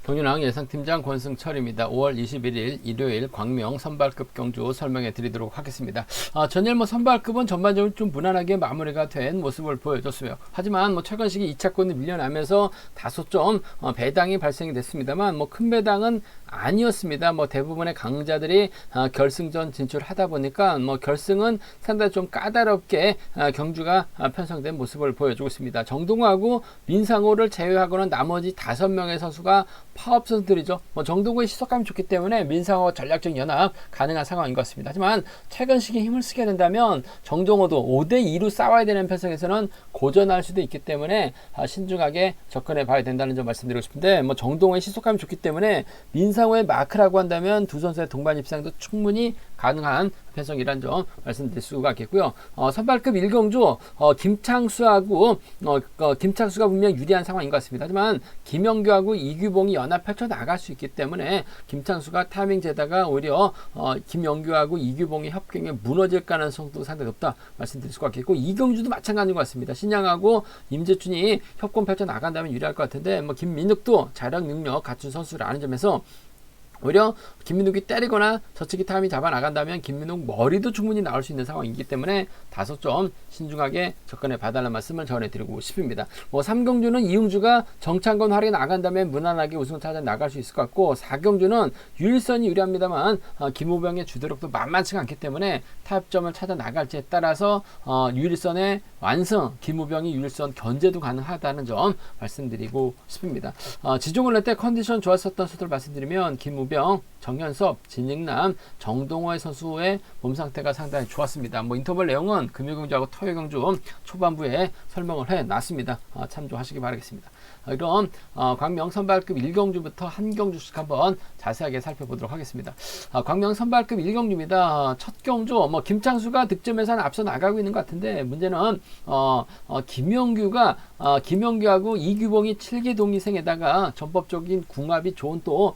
정윤왕 예상팀장 권승철입니다. 5월 21일 일요일 광명 선발급 경주 설명해 드리도록 하겠습니다. 전일 선발급은 전반적으로 좀 무난하게 마무리가 된 모습을 보여줬어요. 하지만 최근 시기 2차권이 밀려나면서 다소 좀 배당이 발생이 됐습니다만 큰 배당은 아니었습니다. 대부분의 강자들이 결승전 진출하다 보니까 결승은 상당히 좀 까다롭게 경주가 편성된 모습을 보여주고 있습니다. 정동호하고 민상호를 제외하고는 나머지 5명의 선수가 파업 선수들이죠. 정동호의 시속감이 좋기 때문에 민상호 전략적 연합 가능한 상황인 것 같습니다. 하지만 최근 시기에 힘을 쓰게 된다면 정동호도 5대2로 싸워야 되는 편성에서는 고전할 수도 있기 때문에 신중하게 접근해 봐야 된다는 점 말씀드리고 싶은데 정동호의 시속감이 좋기 때문에 민상호의 마크라고 한다면 두 선수의 동반 입상도 충분히 가능한 편성이라는 점 말씀드릴 수가 있겠고요. 선발급 1경주 김창수하고 김창수가 분명 유리한 상황인 것 같습니다. 하지만 김영규하고 이규봉이 연합 펼쳐 나갈 수 있기 때문에 김창수가 타이밍 재다가 오히려 김영규하고 이규봉의 협경에 무너질 가능성도 상당히 높다 말씀드릴 수가 있겠고, 이경주도 마찬가지인 것 같습니다. 신양하고 임재춘이 협공 펼쳐 나간다면 유리할 것 같은데 김민욱도 자력 능력 갖춘 선수라는 점에서 오히려 김민욱이 때리거나 저측이 타이밍 잡아 나간다면 김민욱 머리도 충분히 나올 수 있는 상황이기 때문에 다소 좀 신중하게 접근해 봐달라는 말씀을 전해드리고 싶습니다. 3경주는 이응주가 정창건 활약이 나간다면 무난하게 우승을 찾아 나갈 수 있을 것 같고, 4경주는 유일선이 유리합니다만 김우병의 주도력도 만만치가 않기 때문에 타협점을 찾아 나갈지에 따라서 유일선의 완성, 김우병이 유일선 견제도 가능하다는 점 말씀드리고 싶습니다. 지종을 낼 때 컨디션 좋았었던 선수들 말씀드리면 김우병, 정현섭, 진익남, 정동호의 선수의 몸 상태가 상당히 좋았습니다. 인터벌 내용은 금요경주하고 토요경주 초반부에 설명을 해놨습니다. 참조하시기 바라겠습니다. 이런 광명 선발급 1경주부터 한 경주씩 한번 자세하게 살펴보도록 하겠습니다. 광명 선발급 1경주입니다. 첫 경주 김창수가 득점에서는 앞서 나가고 있는 것 같은데, 문제는 김영규하고 이규봉이 7기 동기생에다가 전법적인 궁합이 좋은 또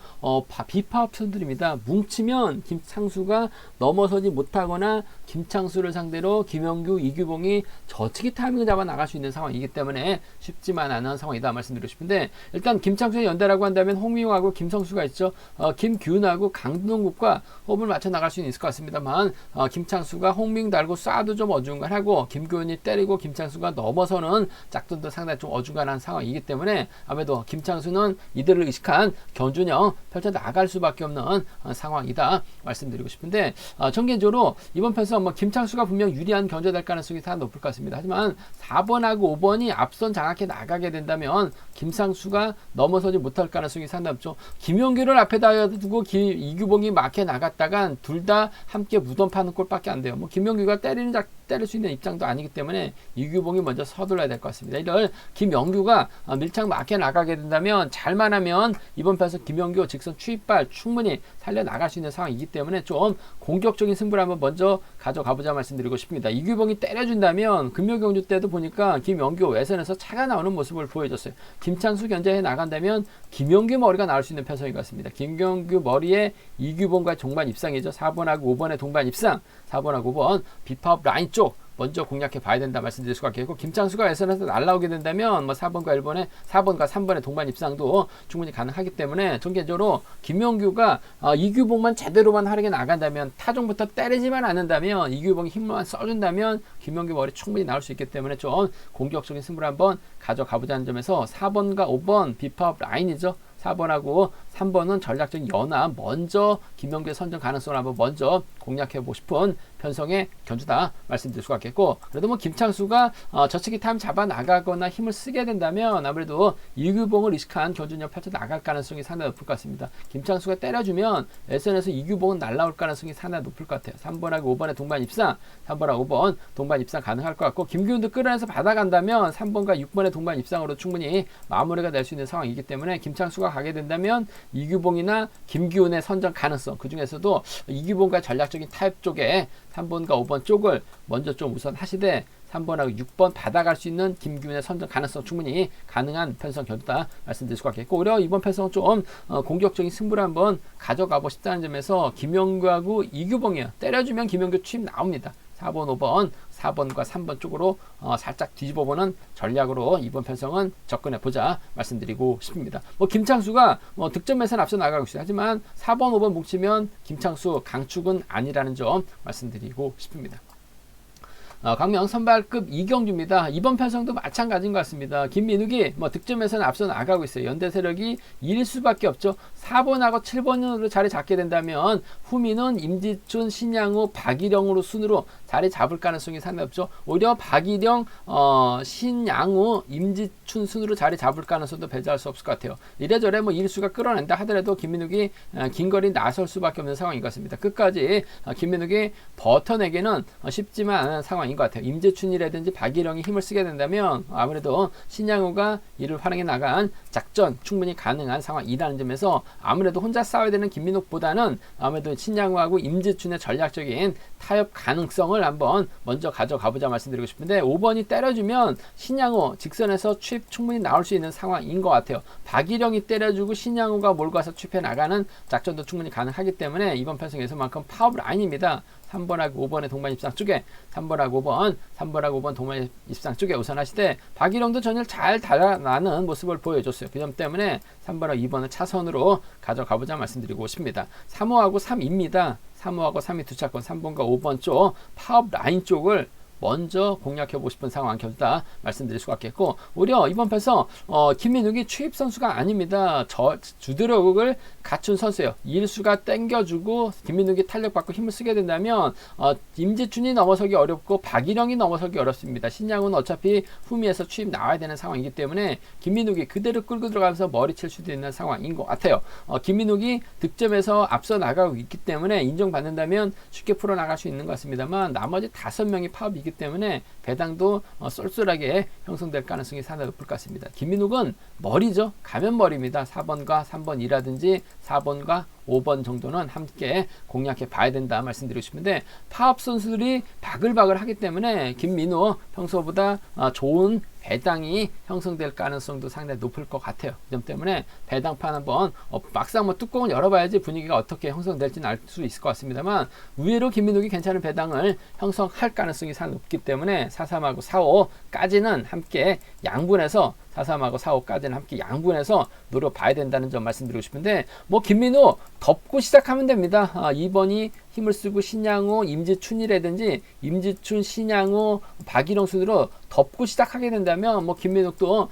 비파업 선들입니다. 뭉치면 김창수가 넘어서지 못하거나 김창수를 상대로 김영규, 이규봉이 저측이 타이밍을 잡아 나갈 수 있는 상황이기 때문에 쉽지만 않은 상황이다 말씀드리고 싶은데, 일단 김창수의 연달라고 한다면 홍미용하고 김성수가 있죠. 김규훈하고 강동국과 호흡을 맞춰 나갈 수는 있을 것 같습니다만 김창수가 홍미용 달고 쏴도 좀 어중간하고 김규훈이 때리고 김창수가 넘어서는 짝돈도 상당히 좀 어중간한 상황이기 때문에 아무래도 김창수는 이들을 의식한 견준형 펼쳐 나갈 수밖에 없는 상황이다 말씀드리고 싶은데, 전개적으로 이번 편에서 김창수가 분명 유리한 견제될 가능성이 다 높을 것 같습니다. 하지만 4번하고 5번이 앞선 장악해 나가게 된다면 김창수가 넘어서지 못할 가능성이 상당히 높죠. 김용규를 앞에다 두고 이규봉이 막혀 나갔다간 둘 다 함께 무덤 파는 꼴밖에 안 돼요. 김용규가 때릴 수 있는 입장도 아니기 때문에 이규봉이 먼저 서둘러야 될 것 같습니다. 이럴 김영규가 밀착 막혀 나가게 된다면 잘만 하면 이번 편에서 김영규 직선 추입발 충분히 살려 나갈 수 있는 상황이기 때문에 좀 공격적인 승부를 한번 먼저 가져가보자 말씀드리고 싶습니다. 이규봉이 때려준다면 금요경주 때도 보니까 김영규 외선에서 차가 나오는 모습을 보여줬어요. 김창수 견제해 나간다면 김영규 머리가 나올 수 있는 편성인 것 같습니다. 김영규 머리에 이규봉과 동반 입상이죠. 4번하고 5번의 동반 입상, 4번하고 5번 비파업 라인 쪽 먼저 공략해 봐야 된다 말씀드릴 수가 있겠고, 김창수가 예선에서 날라오게 된다면 4번과 3번의 동반 입상도 충분히 가능하기 때문에 전개적으로 김용규가 이규봉만 제대로만 하르게 나간다면, 타종부터 때리지만 않는다면, 이규봉이 힘만 써준다면 김용규 머리 충분히 나올 수 있기 때문에 좀 공격적인 승부를 한번 가져가보자는 점에서 4번과 5번 비파업 라인이죠. 4번하고 3번은 전략적 연합, 먼저 김영규의 선정 가능성을 한번 먼저 공략해보고 싶은 편성의 견주다 말씀드릴 수가 있겠고, 그래도 김창수가 저측이 타임 잡아 나가거나 힘을 쓰게 된다면 아무래도 이규봉을 의식한 견주력 펼쳐 나갈 가능성이 상당히 높을 것 같습니다. 김창수가 때려주면 SN에서 이규봉은 날라올 가능성이 상당히 높을 것 같아요. 3번하고 5번의 동반 입상, 3번하고 5번 동반 입상 가능할 것 같고, 김규훈도 끌어내서 받아간다면 3번과 6번의 동반 입상으로 충분히 마무리가 될 수 있는 상황이기 때문에 김창수가 가게 된다면 이규봉이나 김규훈의 선정 가능성, 그 중에서도 이규봉과 전략적인 타입 쪽에 3번과 5번 쪽을 먼저 좀 우선 하시되 3번하고 6번 받아갈 수 있는 김규훈의 선정 가능성 충분히 가능한 편성 견주다 말씀드릴 수가 있겠고, 오히려 이번 편성은 좀 공격적인 승부를 한번 가져가고 싶다는 점에서 김영규하고 이규봉이요. 때려주면 김영규 취임 나옵니다. 4번, 5번, 4번과 3번 쪽으로 살짝 뒤집어보는 전략으로 이번 편성은 접근해보자 말씀드리고 싶습니다. 뭐 김창수가 뭐 득점에서는 앞서 나가고 있어요. 하지만 4번, 5번 뭉치면 김창수 강축은 아니라는 점 말씀드리고 싶습니다. 광명 선발급 이경주입니다. 이번 편성도 마찬가지인 것 같습니다. 김민욱이 뭐 득점에서는 앞서 나가고 있어요. 연대세력이 1일 수밖에 없죠. 4번하고 7번으로 자리 잡게 된다면 후미는 임지춘, 신양호, 박일영으로 순으로 자리 잡을 가능성이 상당히 없죠. 오히려 박일영, 신양호, 임지춘 순으로 자리 잡을 가능성도 배제할 수 없을 것 같아요. 이래저래 뭐 일수가 끌어낸다 하더라도 김민욱이 긴 거리 나설 수밖에 없는 상황인 것 같습니다. 끝까지 김민욱이 버텨내기는 쉽지만 않은 상황인 것 같아요. 임재춘이라든지 박일영이 힘을 쓰게 된다면 아무래도 신양호가 이를 활용해 나간 작전 충분히 가능한 상황이라는 점에서 아무래도 혼자 싸워야 되는 김민욱보다는 아무래도 신양호하고 임재춘의 전략적인 타협 가능성을 한번 먼저 가져가 보자 말씀드리고 싶은데 5번이 때려주면 신양호 직선에서 취입 충분히 나올 수 있는 상황인 것 같아요. 박일영이 때려주고 신양호가 몰고 가서 취입해 나가는 작전도 충분히 가능하기 때문에 이번 편성에서만큼 파업 라인입니다. 3번하고 5번의 동반 입상 쪽에 3번하고 5번 동반 입상 쪽에 우선하시되 박일영도 전혀 잘 달아나는 모습을 보여줬어요. 그 점 때문에 3번하고 2번을 차선으로 가져가보자 말씀드리고 싶습니다. 3호하고 3입니다. 3호하고 3이 두 차권 3번과 5번 쪽 파업 라인 쪽을 먼저 공략해보고 싶은 상황 견다 말씀드릴 수가 있겠고 오히려 이번 편성 김민욱이 취입 선수가 아닙니다. 주드력을 갖춘 선수예요. 일수가 땡겨주고 김민욱이 탄력받고 힘을 쓰게 된다면 임지춘이 넘어서기 어렵고 박일영이 넘어서기 어렵습니다. 신양훈은 어차피 후미에서 취입 나와야 되는 상황이기 때문에 김민욱이 그대로 끌고 들어가면서 머리 칠 수도 있는 상황인 것 같아요. 김민욱이 득점에서 앞서 나가고 있기 때문에 인정받는다면 쉽게 풀어나갈 수 있는 것 같습니다만 나머지 5명이 파업이기 때문에 배당도 쏠쏠하게 형성될 가능성이 상당히 높을 것 같습니다. 김민욱은 머리죠. 가면머리입니다. 4번과 3번이라든지 4번과 5번 정도는 함께 공략해 봐야 된다 말씀드리고 싶은데 파업 선수들이 바글바글 하기 때문에 김민우 평소보다 좋은 배당이 형성될 가능성도 상당히 높을 것 같아요. 그 점 때문에 배당판 한번 막상 뭐 뚜껑을 열어봐야지 분위기가 어떻게 형성될지는 알 수 있을 것 같습니다만 의외로 김민욱이 괜찮은 배당을 형성할 가능성이 상당히 높기 때문에 4-3하고 4-5까지는 함께 양분해서 4-3하고 4-5까지는 함께 양분해서 노려봐야 된다는 점 말씀드리고 싶은데 뭐 김민우 덮고 시작하면 됩니다. 2번이 힘을 쓰고 신양호, 임지춘이라든지 임지춘, 신양호, 박일영 순으로 덮고 시작하게 된다면 뭐 김민욱도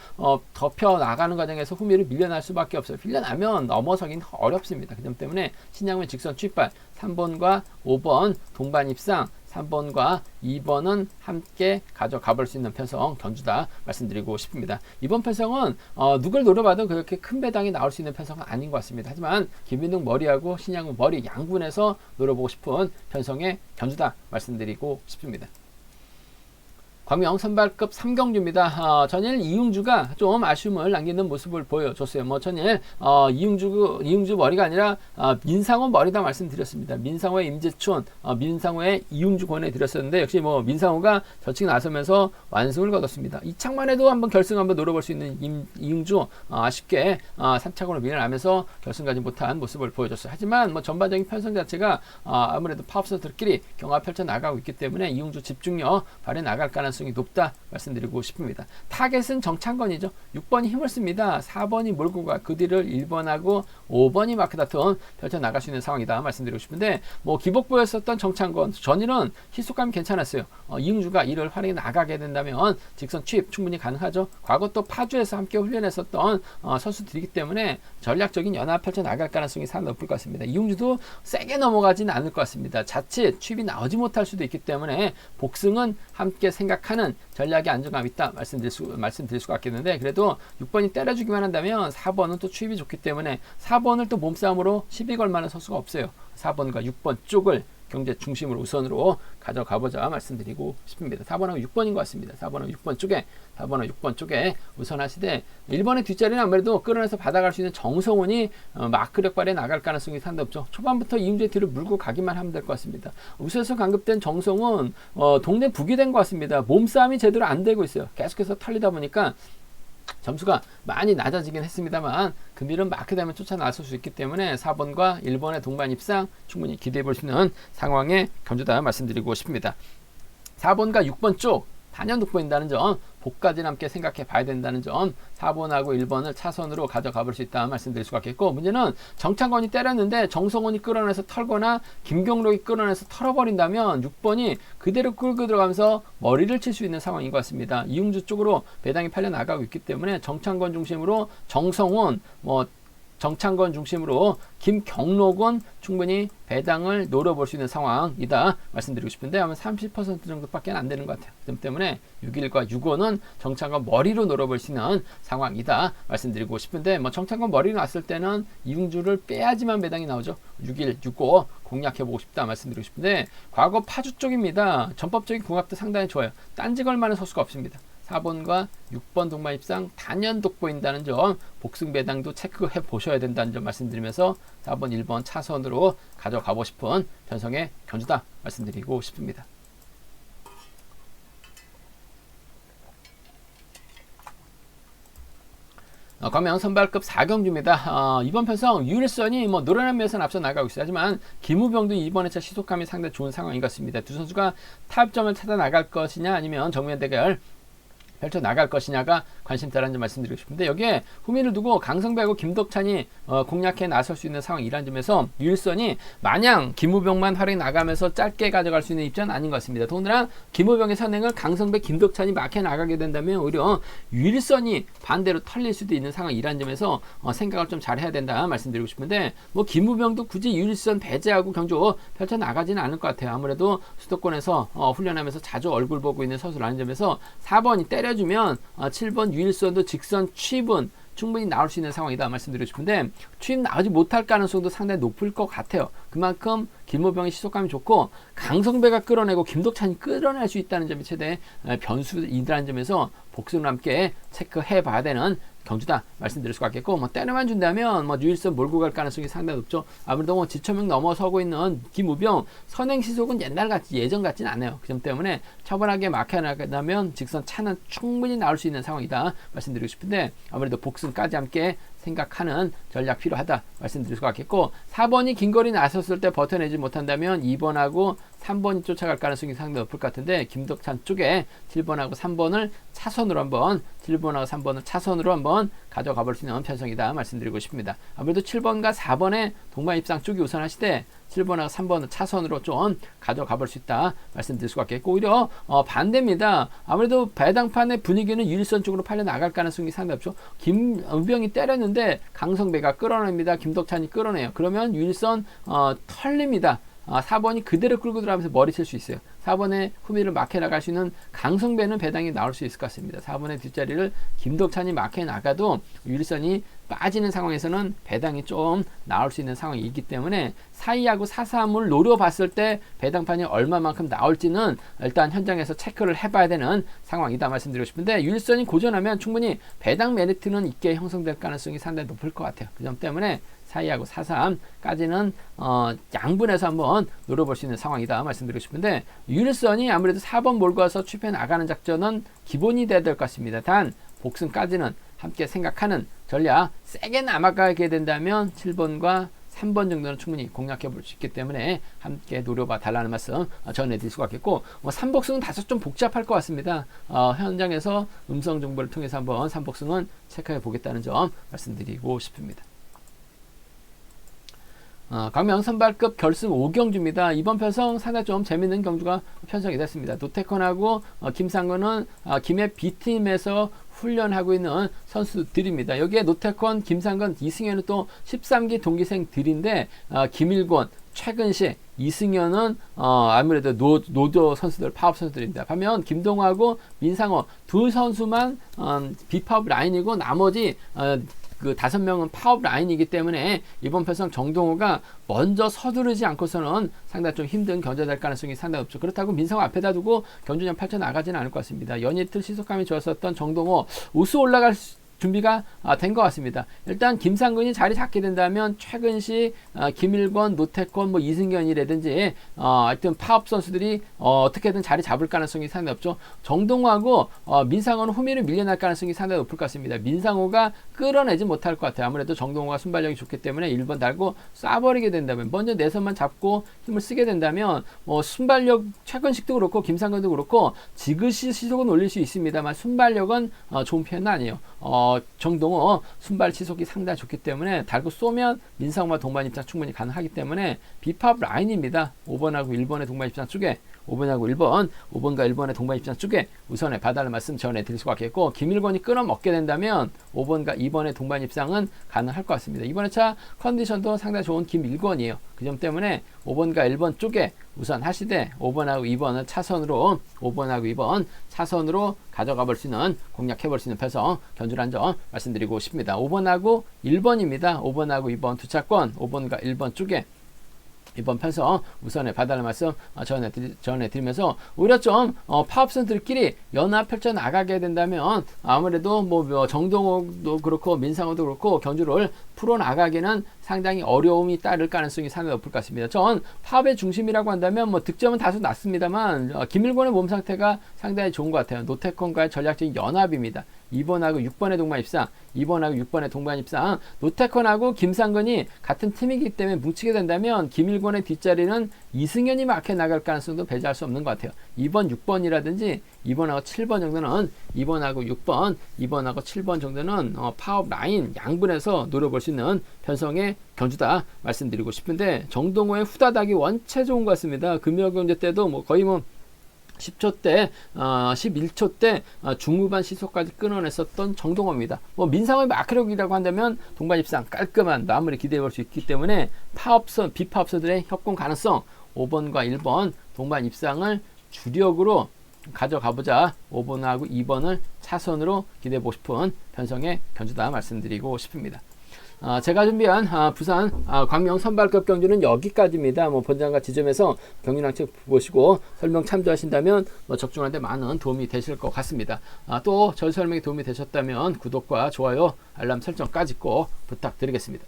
덮여 나가는 과정에서 후미를 밀려날 수밖에 없어요. 밀려나면 넘어서긴 어렵습니다. 그 점 때문에 신양호의 직선 취발 3번과 5번 동반 입상 3번과 2번은 함께 가져가 볼 수 있는 편성 견주다 말씀드리고 싶습니다. 이번 편성은 누굴 노려봐도 그렇게 큰 배당이 나올 수 있는 편성은 아닌 것 같습니다. 하지만 김민욱 머리하고 신양훈 머리 양분해서 노려보고 싶은 편성의 견주다 말씀드리고 싶습니다. 광명 선발급 3경주입니다. 전일 이웅주가 좀 아쉬움을 남기는 모습을 보여줬어요. 뭐 전일 이웅주 머리가 아니라 민상호 머리다 말씀드렸습니다. 민상호의 임재춘, 민상호의 이웅주 권해드렸었는데 역시 뭐 민상호가 저측 나서면서 완승을 거뒀습니다. 이창만 해도 한번 결승 한번 노려볼 수 있는 이웅주 아쉽게 3차권으로 밀어나면서 결승 가지 못한 모습을 보여줬어요. 하지만 뭐 전반적인 편성 자체가 아무래도 파업선수들끼리 경합 펼쳐 나가고 있기 때문에 이웅주 집중력 발휘 나갈 가능성이 높다 말씀드리고 싶습니다. 타겟은 정창건이죠. 6번이 힘을 씁니다. 4번이 몰고 가 그 뒤를 1번하고 5번이 마크 다툼 펼쳐 나갈 수 있는 상황이다 말씀드리고 싶은데 뭐 기복보였었던 정창건 전일은 희속감이 괜찮았어요. 이웅주가 이를 활용해 나가게 된다면 직선 취입 충분히 가능하죠. 과거 또 파주에서 함께 훈련했었던 선수들이기 때문에 전략적인 연합 펼쳐 나갈 가능성이 상당히 높을 것 같습니다. 이웅주도 세게 넘어가지는 않을 것 같습니다. 자칫 취입이 나오지 못할 수도 있기 때문에 복승은 함께 생각하는 전략의 안정감이 있다 말씀드릴 수가 있겠는데 그래도 6번이 때려주기만 한다면 4번은 또 취입이 좋기 때문에 4번을 또 몸싸움으로 시비 걸 만한 선수가 없어요. 4번과 6번 쪽을 경제 중심으로 우선으로 가져가보자 말씀드리고 싶습니다. 4번하고 6번인 것 같습니다. 4번하고 6번 쪽에 우선하시되 1번의 뒷자리는 아무래도 끌어내서 받아갈 수 있는 정성훈이 마크력 발에 나갈 가능성이 상당히 없죠. 초반부터 이웅주의 뒤를 물고 가기만 하면 될 것 같습니다. 우세에서 강급된 정성훈 동네 북이 된 것 같습니다. 몸싸움이 제대로 안 되고 있어요. 계속해서 털리다 보니까 점수가 많이 낮아지긴 했습니다만 금일은 마크되면 쫓아 나설 수 있기 때문에 4번과 1번의 동반 입상 충분히 기대해 볼 수 있는 상황에 견주다 말씀드리고 싶습니다. 4번과 6번 쪽 단연 돋보인다는 점, 복까지 함께 생각해 봐야 된다는 점, 4번하고 1번을 차선으로 가져가 볼 수 있다 말씀드릴 수가 있겠고, 문제는 정창건이 때렸는데 정성원이 끌어내서 털거나 김경록이 끌어내서 털어버린다면 6번이 그대로 끌고 들어가면서 머리를 칠 수 있는 상황인 것 같습니다. 이용주 쪽으로 배당이 팔려 나가고 있기 때문에 정창건 중심으로 정성원, 정창건 중심으로 김경록은 충분히 배당을 노려볼 수 있는 상황이다 말씀드리고 싶은데, 아마 30% 정도밖에 안 되는 것 같아요. 그 점 때문에 6일과 6호는 정창건 머리로 노려볼 수 있는 상황이다 말씀드리고 싶은데, 정창건 머리로 놨을 때는 이용주를 빼야지만 배당이 나오죠. 6일, 6호 공략해보고 싶다 말씀드리고 싶은데, 과거 파주 쪽입니다. 전법적인 궁합도 상당히 좋아요. 딴지 걸만한 소수가 없습니다. 4번과 6번 동반 입상 단연 돋보인다는 점, 복승 배당도 체크해 보셔야 된다는 점 말씀드리면서 4번, 1번 차선으로 가져가고 싶은 편성의 견주다 말씀드리고 싶습니다. 광명 선발급 4경주입니다. 이번 편성 유일선이 노련한 면에서는 앞서 나가고 있어요. 하지만 김우병도 이번 회차 시속감이 상당히 좋은 상황인 것 같습니다. 두 선수가 타협점을 찾아 나갈 것이냐, 아니면 정면 대결 펼쳐 나갈 것이냐가 관심사라는 점 말씀드리고 싶은데, 여기에 후미를 두고 강성배하고 김덕찬이 공략해 나설 수 있는 상황이라는 점에서 유일선이 마냥 김우병만 활용해 나가면서 짧게 가져갈 수 있는 입장은 아닌 것 같습니다. 더군다나 김우병의 선행을 강성배, 김덕찬이 막혀 나가게 된다면 오히려 유일선이 반대로 털릴 수도 있는 상황이라는 점에서 생각을 좀 잘해야 된다 말씀드리고 싶은데, 김우병도 굳이 유일선 배제하고 경주 펼쳐 나가지는 않을 것 같아요. 아무래도 수도권에서 훈련하면서 자주 얼굴 보고 있는 선수라는 점에서 4번이 때려주면 7번 유일선도 직선 취입은 충분히 나올 수 있는 상황이다 말씀드리고 싶은데, 취입 나오지 못할 가능성도 상당히 높을 것 같아요. 그만큼 김우병의 시속감이 좋고 강성배가 끌어내고 김덕찬이 끌어낼 수 있다는 점이 최대 변수이라는 점에서 복수를 함께 체크해 봐야 되는 경주다 말씀드릴 수가 있겠고, 때려만 준다면 유일선 몰고 갈 가능성이 상당히 높죠. 아무래도 지천명 넘어서고 있는 김우병 선행 시속은 예전 같지는 않아요. 그 점 때문에 처벌하게 막혀나가면 직선 차는 충분히 나올 수 있는 상황이다 말씀드리고 싶은데, 아무래도 복승까지 함께 생각하는 전략 필요하다 말씀드릴 수가 있겠고, 4번이 긴 거리 나섰을 때 버텨내지 못한다면 2번하고 3번이 쫓아갈 가능성이 상당히 높을 것 같은데, 김덕찬 쪽에 7번하고 3번을 차선으로 한번 7번하고 3번을 차선으로 한번 가져가 볼 수 있는 편성이다 말씀드리고 싶습니다. 아무래도 7번과 4번의 동반 입상 쪽이 우선하시되 7번하고 3번을 차선으로 좀 가져가 볼 수 있다 말씀드릴 수가 있겠고, 오히려 반대입니다. 아무래도 배당판의 분위기는 유일선 쪽으로 팔려 나갈 가능성이 상당히 없죠. 김우병이 때렸는데 강성배가 끌어냅니다. 김덕찬이 끌어내요. 그러면 유일선 털립니다. 4번이 그대로 끌고 들어가면서 머리 칠 수 있어요. 4번의 후미를 막혀 나갈 수 있는 강성배는 배당이 나올 수 있을 것 같습니다. 4번의 뒷자리를 김덕찬이 막혀 나가도 유일선이 빠지는 상황에서는 배당이 좀 나올 수 있는 상황이기 때문에 4-2하고 4-3을 노려봤을 때 배당판이 얼마만큼 나올지는 일단 현장에서 체크를 해봐야 되는 상황이다 말씀드리고 싶은데, 유일선이 고전하면 충분히 배당 메리트는 있게 형성될 가능성이 상당히 높을 것 같아요. 그 점 때문에 4-2하고 4-3까지는 양분해서 한번 노려볼 수 있는 상황이다 말씀드리고 싶은데, 유일선이 아무래도 4번 몰고 와서 취입해 나가는 작전은 기본이 돼야 될 것 같습니다. 단 복승까지는 함께 생각하는 전략, 세게 남아가게 된다면 7번과 3번 정도는 충분히 공략해 볼 수 있기 때문에 함께 노려봐 달라는 말씀 전해드릴 수가 있겠고, 3복승은 다소 좀 복잡할 것 같습니다. 현장에서 음성 정보를 통해서 한번 3복승은 체크해 보겠다는 점 말씀드리고 싶습니다. 광명 선발급 결승 5경주입니다. 이번 편성 상당히 좀 재밌는 경주가 편성이 됐습니다. 노태권하고 김상근은 김해 B팀에서 훈련하고 있는 선수들입니다. 여기에 노태권, 김상근, 이승현은 또 13기 동기생들인데, 김일권, 최근식, 이승현은 아무래도 노조 선수들, 파업 선수들입니다. 반면 김동호하고 민상호 두 선수만 비파업 라인이고 나머지 그 5명은 파업 라인이기 때문에 이번 편성 정동호가 먼저 서두르지 않고서는 상당히 좀 힘든 견제될 가능성이 상당히 없죠. 그렇다고 민상호 앞에다 두고 견주전 펼쳐 나가지는 않을 것 같습니다. 연이틀 시속감이 좋았었던 정동호 우수 올라갈 준비가 된 것 같습니다. 일단 김상근이 자리 잡게 된다면 최근시 김일권, 노태권, 뭐 이승현이라든지 하여튼 파업 선수들이 어떻게든 자리 잡을 가능성이 상당히 높죠. 정동호하고 민상호는 후미로 밀려날 가능성이 상당히 높을 것 같습니다. 민상호가 끌어내지 못할 것 같아요. 아무래도 정동호가 순발력이 좋기 때문에 1번 달고 쏴버리게 된다면, 먼저 내선만 잡고 힘을 쓰게 된다면 순발력 최근식도 그렇고 김상근도 그렇고 지그시 시속은 올릴 수 있습니다만 순발력은 좋은 편은 아니에요. 정동호 순발 시속이 상당히 좋기 때문에 달고 쏘면 민상호와 동반 입장 충분히 가능하기 때문에 비팝 라인입니다. 5번하고 1번의 동반 입장 쪽에 5번하고 1번, 5번과 1번의 동반 입장 쪽에 우선에 봐달라는 말씀 전해드릴 수가 있겠고, 김일권이 끊어먹게 된다면 5번과 2번의 동반 입장은 가능할 것 같습니다. 이번에 차 컨디션도 상당히 좋은 김일권이에요. 그 점 때문에 5번과 1번 쪽에 우선 하시되 5번하고 2번은 차선으로 5번하고 2번 차선으로 가져가 볼 수 있는, 공략해 볼 수 있는 편성 견주란 점 말씀드리고 싶습니다. 5번하고 1번입니다. 5번하고 2번 두 차권 5번과 1번 쪽에 이번 편성 우선에 봐달라는 말씀 전해드리면서 오히려 좀 파업선들끼리 연합 펼쳐 나가게 된다면 아무래도 뭐 정동호도 그렇고 민상호도 그렇고 견주를 풀어 나가기는 상당히 어려움이 따를 가능성이 상당히 높을 것 같습니다. 전 파업의 중심이라고 한다면 뭐 득점은 다소 낮습니다만 김일권의 몸 상태가 상당히 좋은 것 같아요. 노태권과의 전략적인 연합입니다. 2번하고 6번의 동반 입상, 2번하고 6번의 동반 입상, 노태권하고 김상근이 같은 팀이기 때문에 뭉치게 된다면 김일권의 뒷자리는 이승현이 막혀 나갈 가능성도 배제할 수 없는 것 같아요. 2번, 6번이라든지 2번하고 7번 정도는 2번하고 6번, 2번하고 7번 정도는 파업 라인 양분해서 노려볼 수 있는 편성의 견주다 말씀드리고 싶은데, 정동호의 후다닥이 원체 좋은 것 같습니다. 금요경제 때도 뭐 거의 뭐 10초 대, 11초 대 중후반 시속까지 끊어냈었던 정동호입니다. 뭐 민상호의 마크력이라고 한다면 동반 입상 깔끔한 마무리 기대해 볼 수 있기 때문에 파업선, 비파업선들의 협공 가능성 5번과 1번 동반 입상을 주력으로 가져가보자. 5번하고 2번을 차선으로 기대해보고 싶은 편성의 견주다 말씀드리고 싶습니다. 제가 준비한 부산 광명 선발급 경주는 여기까지입니다. 뭐 본장과 지점에서 경륜왕책 보시고 설명 참조하신다면 뭐 적중하는데 많은 도움이 되실 것 같습니다. 또 저희 설명이 도움이 되셨다면 구독과 좋아요, 알람 설정까지 꼭 부탁드리겠습니다.